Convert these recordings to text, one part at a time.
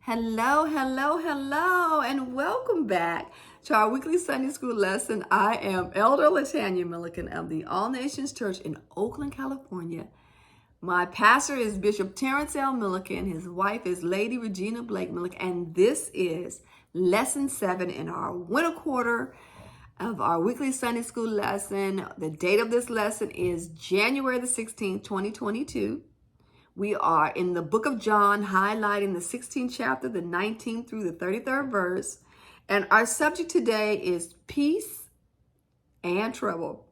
Hello, hello, hello, and welcome back to our weekly Sunday school lesson. I am Elder Latanya Milliken of the All Nations Church in Oakland, California. My pastor is Bishop Terrence L. Milliken. His wife is Lady Regina Blake Milliken, and this is Lesson 7 in our winter quarter of our weekly Sunday school lesson. The date of this lesson is January the 16th, 2022. We are in the book of John, highlighting the 16th chapter, the 19th through the 33rd verse. And our subject today is peace and trouble.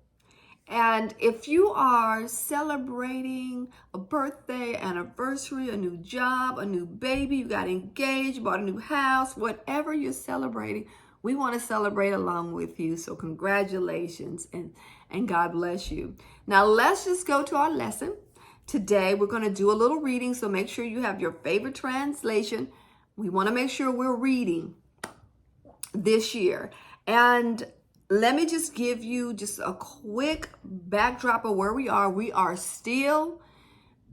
And if you are celebrating a birthday, anniversary, a new job, a new baby, you got engaged, bought a new house, whatever you're celebrating, we want to celebrate along with you. So congratulations and God bless you. Now let's just go to our lesson. Today, we're going to do a little reading, so make sure you have your favorite translation. We want to make sure we're reading this year. And let me just give you just a quick backdrop of where we are. We are still,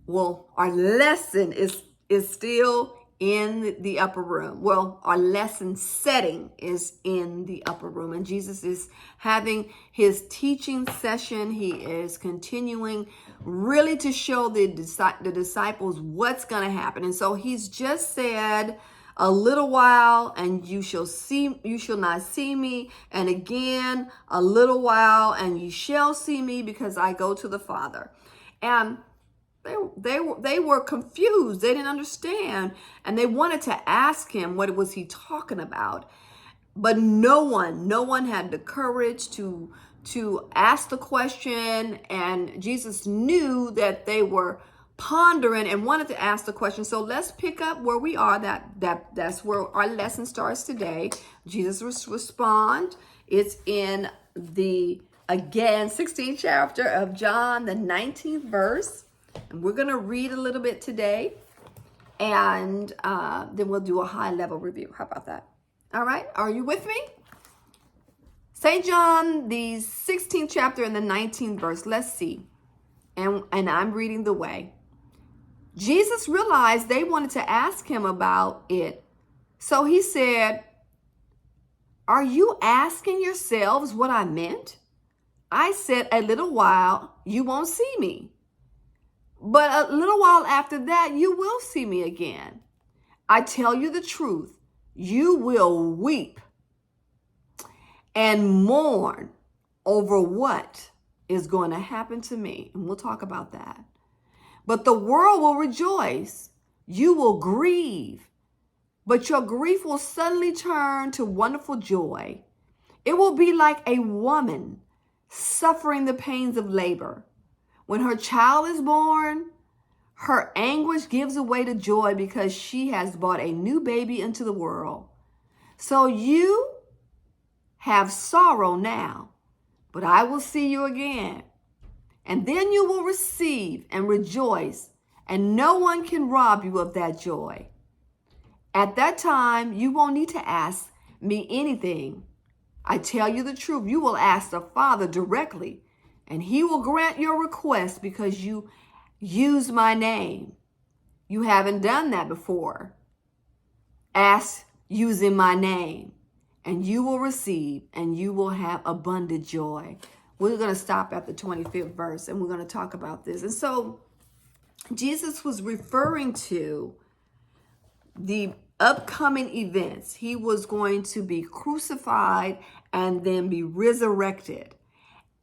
our lesson is still in the upper room. Well, our lesson setting is in the upper room, and Jesus is having his teaching session. He is continuing really to show the disciples what's going to happen. And so he's just said, a little while and you shall not see me, and again a little while and you shall see me, because I go to the Father. And they were confused. They didn't understand, and they wanted to ask him what was he talking about. But no one had the courage to ask the question, and Jesus knew that they were pondering and wanted to ask the question. So let's pick up where we are. That's where our lesson starts today. Jesus respond. It's in the 16th chapter of John, the 19th verse. And we're going to read a little bit today, and then we'll do a high-level review. How about that? All right. Are you with me? St. John, the 16th chapter and the 19th verse. Let's see. And I'm reading the way. Jesus realized they wanted to ask him about it. So he said, "Are you asking yourselves what I meant? I said a little while you won't see me. But a little while after that, you will see me again. I tell you the truth, you will weep and mourn over what is going to happen to me." And we'll talk about that. "But the world will rejoice. You will grieve, but your grief will suddenly turn to wonderful joy. It will be like a woman suffering the pains of labor. When her child is born, her anguish gives way to joy because she has brought a new baby into the world. So you have sorrow now, but I will see you again. And then you will receive and rejoice, and no one can rob you of that joy. At that time, you won't need to ask me anything. I tell you the truth, you will ask the Father directly, and he will grant your request because you use my name. You haven't done that before. Ask using my name, and you will receive, and you will have abundant joy." We're going to stop at the 25th verse, and we're going to talk about this. And so Jesus was referring to the upcoming events. He was going to be crucified and then be resurrected.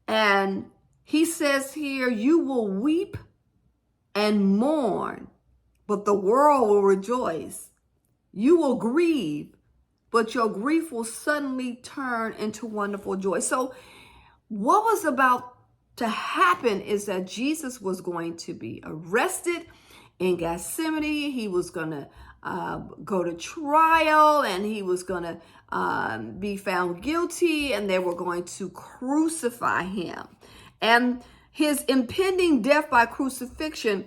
And he says here, you will weep and mourn, but the world will rejoice. You will grieve, but your grief will suddenly turn into wonderful joy. So what was about to happen is that Jesus was going to be arrested in Gethsemane. He was going to go to trial, and he was going to be found guilty, and they were going to crucify him. And his impending death by crucifixion,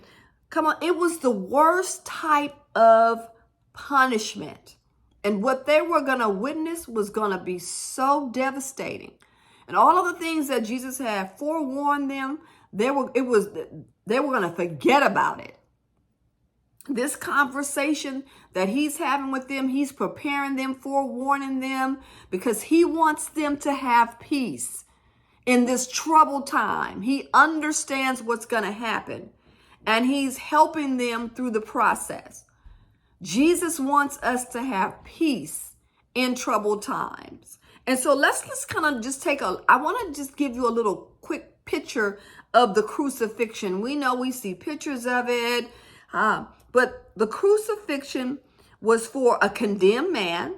it was the worst type of punishment. And what they were going to witness was going to be so devastating. And all of the things that Jesus had forewarned them, they were going to forget about it. This conversation that he's having with them, he's preparing them, forewarning them, because he wants them to have peace in this troubled time. He understands what's going to happen, and he's helping them through the process. Jesus wants us to have peace in troubled times. And so let's kind of just I want to just give you a little quick picture of the crucifixion. We know we see pictures of it, but the crucifixion was for a condemned man.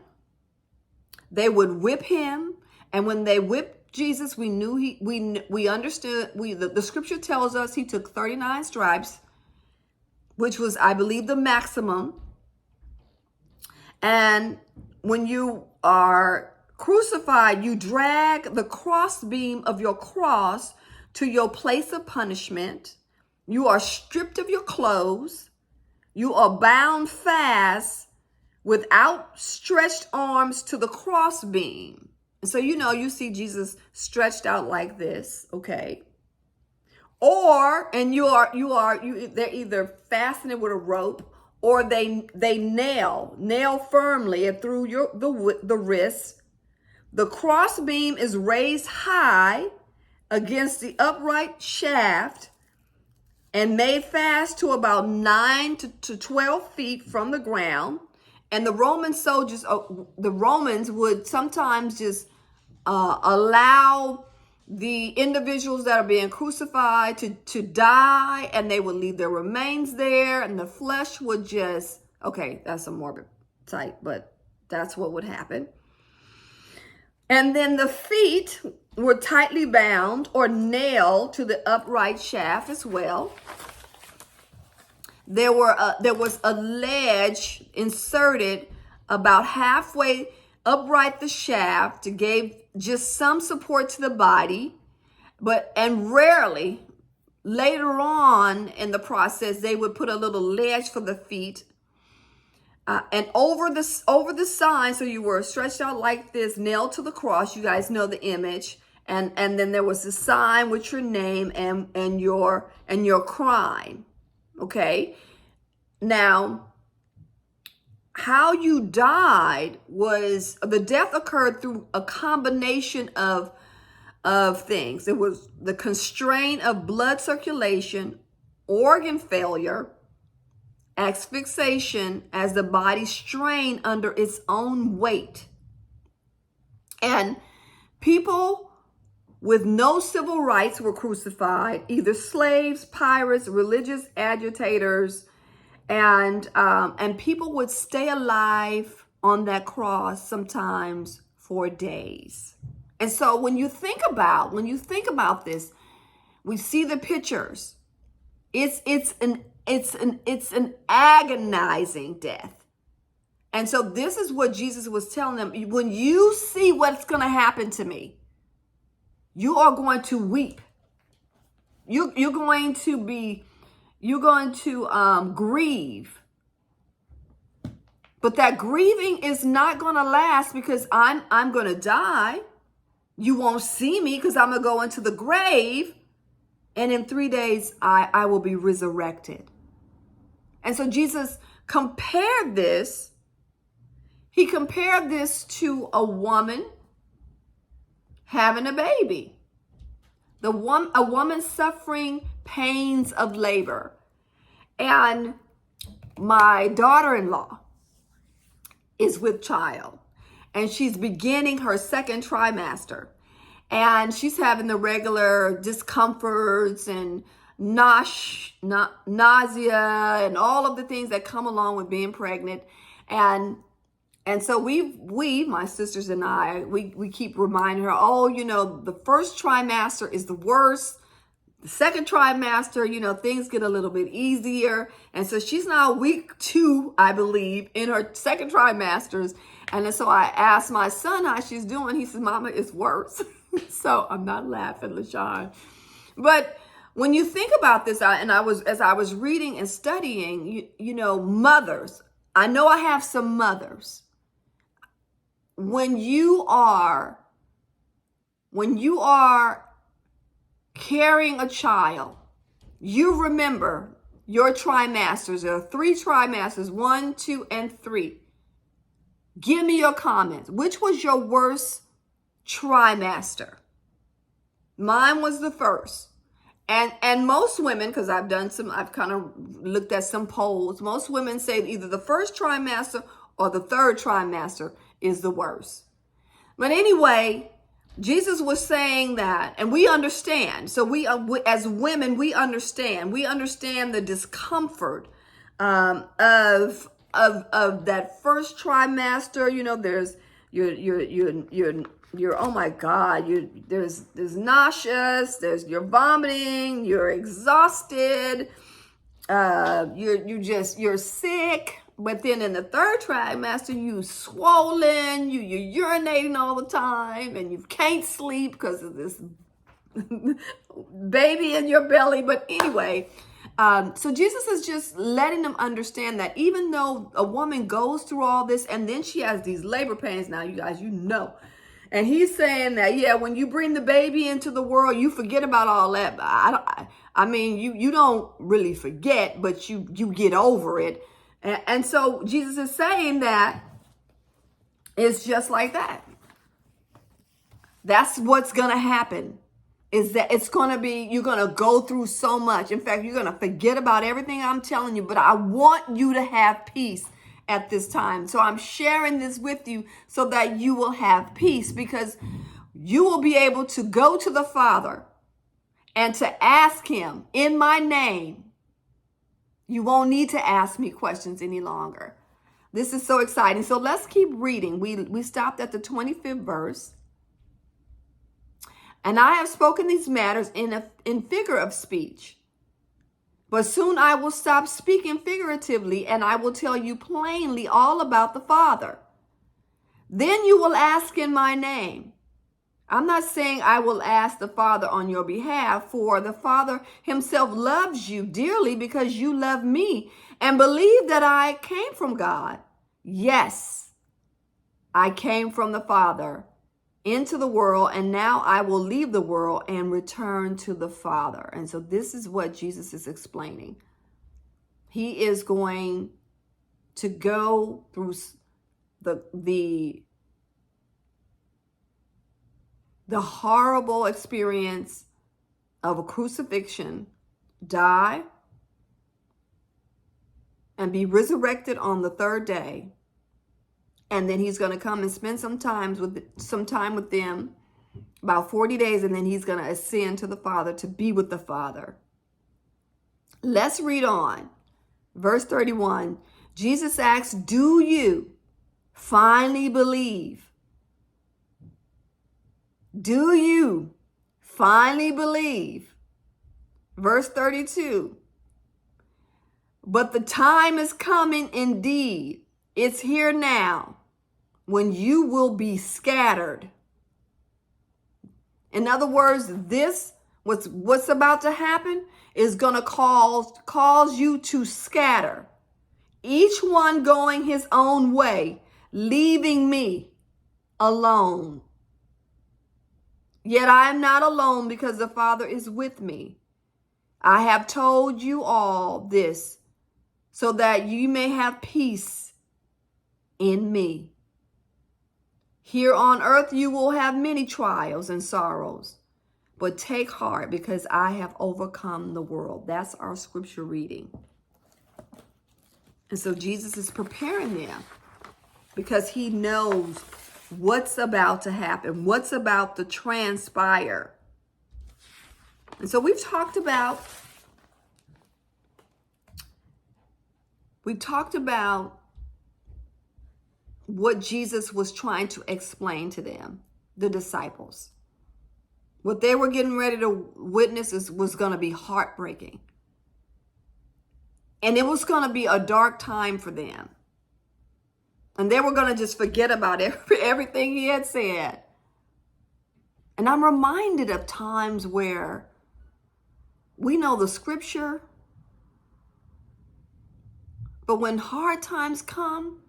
They would whip him, and when they whipped Jesus, we knew we understood. The scripture tells us he took 39 stripes, which was, I believe, the maximum. And when you are crucified, you drag the crossbeam of your cross to your place of punishment. You are stripped of your clothes. You are bound fast with outstretched arms to the crossbeam. And so, you see Jesus stretched out like this, okay? They're either fastened with a rope, or they nail firmly through the wrist. The crossbeam is raised high against the upright shaft and made fast to about 9 to 12 feet from the ground. And the Romans would sometimes just allow the individuals that are being crucified to die, and they would leave their remains there, and the flesh would just, okay, that's a morbid sight, but that's what would happen. And then the feet were tightly bound or nailed to the upright shaft as well. There was a ledge inserted about halfway upright the shaft to give just some support to the body, and rarely later on in the process they would put a little ledge for the feet, and over the sign, so you were stretched out like this, nailed to the cross. You guys know the image, and then there was a sign with your name and your crime. Okay, now, how you died was, the death occurred through a combination of things. It was the constraint of blood circulation, organ failure, asphyxiation as the body strained under its own weight. And people with no civil rights were crucified, either slaves, pirates, religious agitators, and people would stay alive on that cross sometimes for days. And so when you think about this, we see the pictures. It's an agonizing death. And so this is what Jesus was telling them. When you see what's going to happen to me, you are going to weep. You're going to grieve. But that grieving is not going to last, because I'm going to die. You won't see me because I'm going to go into the grave. And in 3 days, I will be resurrected. And so Jesus compared this. He compared this to a woman having a baby. A woman suffering pains of labor. And my daughter-in-law is with child, and she's beginning her second trimester, and she's having the regular discomforts and nausea and all of the things that come along with being pregnant. And so my sisters and I, we keep reminding her, the first trimester is the worst. The second trimester, things get a little bit easier. And so she's now week 2, I believe, in her second trimesters. And so I asked my son how she's doing. He says, Mama, it's worse. So I'm not laughing, LaShawn. But when you think about this, as I was reading and studying, mothers, I know I have some mothers. When you are carrying a child, you remember your trimesters. There are 3 trimesters, 1, 2, and 3. Give me your comments. Which was your worst trimester? Mine was the first. And most women, because I've kind of looked at some polls, most women say either the first trimester or the third trimester is the worst. But anyway, Jesus was saying that, and we understand. So we as women, we understand. We understand the discomfort of that first trimester. You know, there's you're oh my God, there's nauseous, you're vomiting, you're exhausted, you're sick. But then in the third trimester, you swollen, you're urinating all the time, and you can't sleep because of this baby in your belly. But anyway, so Jesus is just letting them understand that even though a woman goes through all this and then she has these labor pains, now you guys, and he's saying that, yeah, when you bring the baby into the world, you forget about all that. I mean, you don't really forget, but you get over it. And so Jesus is saying that it's just like that. That's what's going to happen, is that it's going to be, you're going to go through so much. In fact, you're going to forget about everything I'm telling you, but I want you to have peace at this time. So I'm sharing this with you so that you will have peace, because you will be able to go to the Father and to ask him in my name. You won't need to ask me questions any longer. This is so exciting. So let's keep reading. We stopped at the 25th verse. And I have spoken these matters in figure of speech. But soon I will stop speaking figuratively, and I will tell you plainly all about the Father. Then you will ask in my name. I'm not saying I will ask the Father on your behalf, for the Father himself loves you dearly because you love me and believe that I came from God. Yes, I came from the Father into the world, and now I will leave the world and return to the Father. And so this is what Jesus is explaining. He is going to go through the horrible experience of a crucifixion, die, and be resurrected on the third day. And then he's going to come and spend some time with them, about 40 days, and then he's going to ascend to the Father to be with the Father. Let's read on. Verse 31, Jesus asks, do you finally believe? Do you finally believe? Verse 32, but the time is coming indeed. It's here now when you will be scattered. In other words, what's about to happen is going to cause you to scatter. Each one going his own way, leaving me alone. Yet I am not alone, because the Father is with me. I have told you all this so that you may have peace in me. Here on earth you will have many trials and sorrows, but take heart, because I have overcome the world. That's our scripture reading. And so Jesus is preparing them because he knows what's about to happen, what's about to transpire. And so we've talked about what Jesus was trying to explain to them, the disciples. What they were getting ready to witness was going to be heartbreaking. And it was going to be a dark time for them. And they were going to just forget about everything he had said. And I'm reminded of times where we know the scripture, but when hard times come,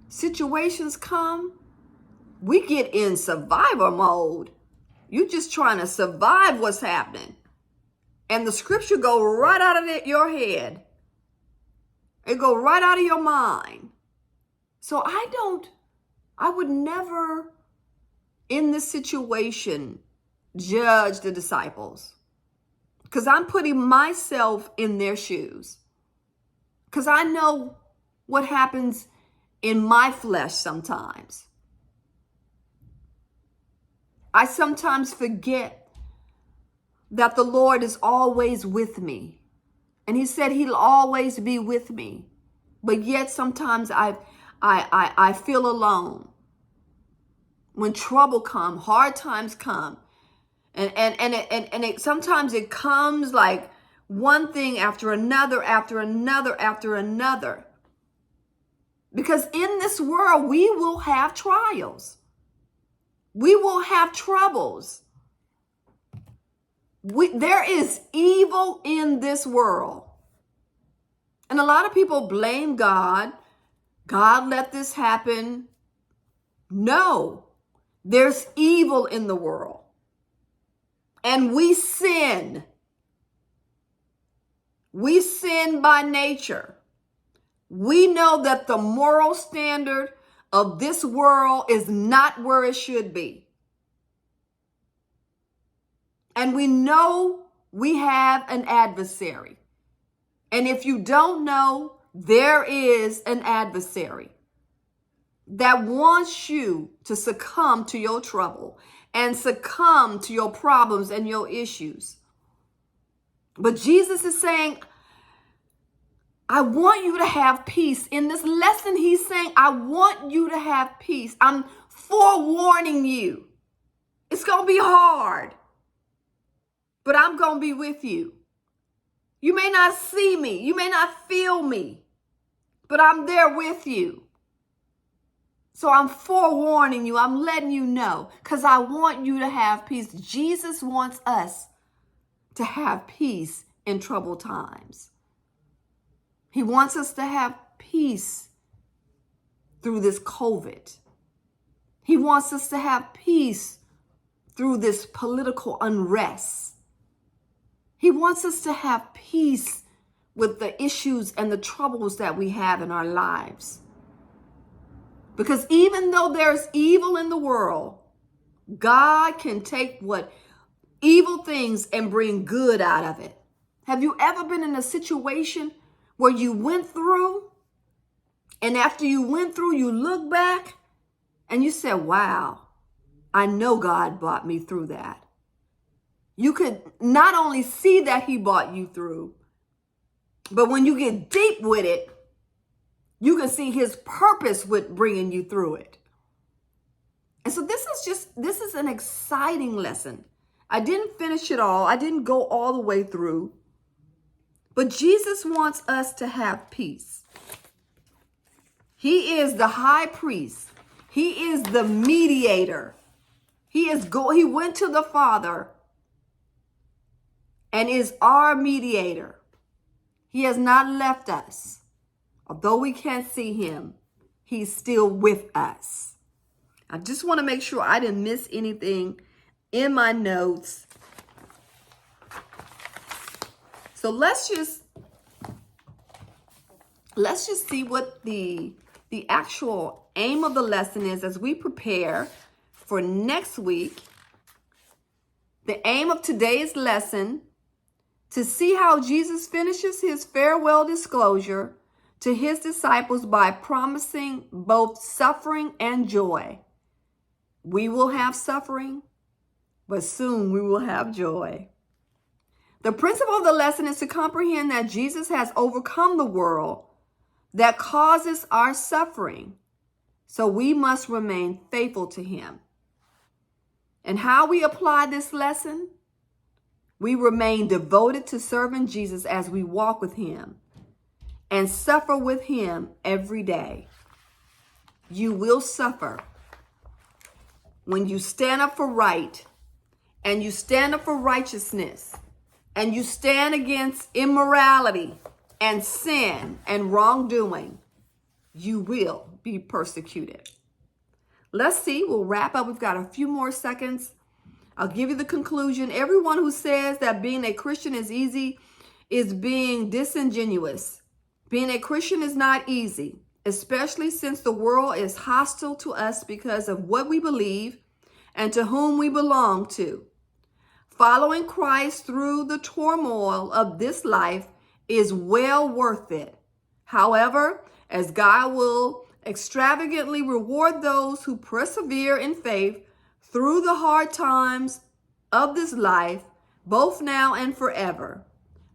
situations come, we get in survivor mode. You're just trying to survive what's happening. and the scripture go right out of your head. It go right out of your mind. So I would never in this situation judge the disciples, because I'm putting myself in their shoes, because I know what happens in my flesh sometimes. I sometimes forget that the Lord is always with me. And he said he'll always be with me. But yet sometimes I feel alone. When trouble comes, hard times come. And sometimes it comes like one thing after another, after another, after another. Because in this world, we will have trials. We will have troubles. There is evil in this world. And a lot of people blame God. God let this happen. No, there's evil in the world. And we sin. We sin by nature. We know that the moral standard of this world is not where it should be. And we know we have an adversary. And if you don't know, there is an adversary that wants you to succumb to your trouble and succumb to your problems and your issues. But Jesus is saying, I want you to have peace. In this lesson, he's saying, I want you to have peace. I'm forewarning you. It's going to be hard, but I'm going to be with you. You may not see me. You may not feel me, but I'm there with you. So I'm forewarning you. I'm letting you know because I want you to have peace. Jesus wants us to have peace in troubled times. He wants us to have peace through this COVID. He wants us to have peace through this political unrest. He wants us to have peace with the issues and the troubles that we have in our lives. Because even though there's evil in the world, God can take what evil things and bring good out of it. Have you ever been in a situation where you went through, and after you went through, you look back and you said, wow, I know God brought me through that. You could not only see that he brought you through, but when you get deep with it, you can see his purpose with bringing you through it. And so this is an exciting lesson. I didn't finish it all. I didn't go all the way through. But Jesus wants us to have peace. He is the high priest. He is the mediator. He went to the Father and is our mediator. He has not left us. Although we can't see him, he's still with us. I just want to make sure I didn't miss anything in my notes. So let's just see what the actual aim of the lesson is as we prepare for next week. The aim of today's lesson, to see how Jesus finishes his farewell disclosure to his disciples by promising both suffering and joy. We will have suffering, but soon we will have joy. The principle of the lesson is to comprehend that Jesus has overcome the world that causes our suffering, so we must remain faithful to him. And how we apply this lesson? We remain devoted to serving Jesus as we walk with him and suffer with him every day. You will suffer when you stand up for right, and you stand up for righteousness, and you stand against immorality and sin and wrongdoing. You will be persecuted. Let's see, we'll wrap up. We've got a few more seconds. I'll give you the conclusion. Everyone who says that being a Christian is easy is being disingenuous. Being a Christian is not easy, especially since the world is hostile to us because of what we believe and to whom we belong to. Following Christ through the turmoil of this life is well worth it. However, as God will extravagantly reward those who persevere in faith through the hard times of this life, both now and forever,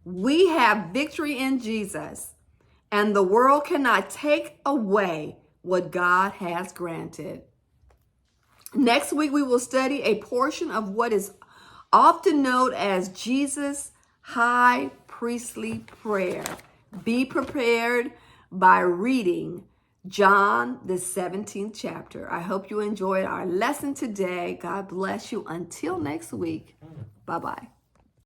we have victory in Jesus, and the world cannot take away what God has granted. Next week, we will study a portion of what is often known as Jesus' high priestly prayer. Be prepared by reading John, the 17th chapter. I hope you enjoyed our lesson today. God bless you. Until next week. Bye-bye.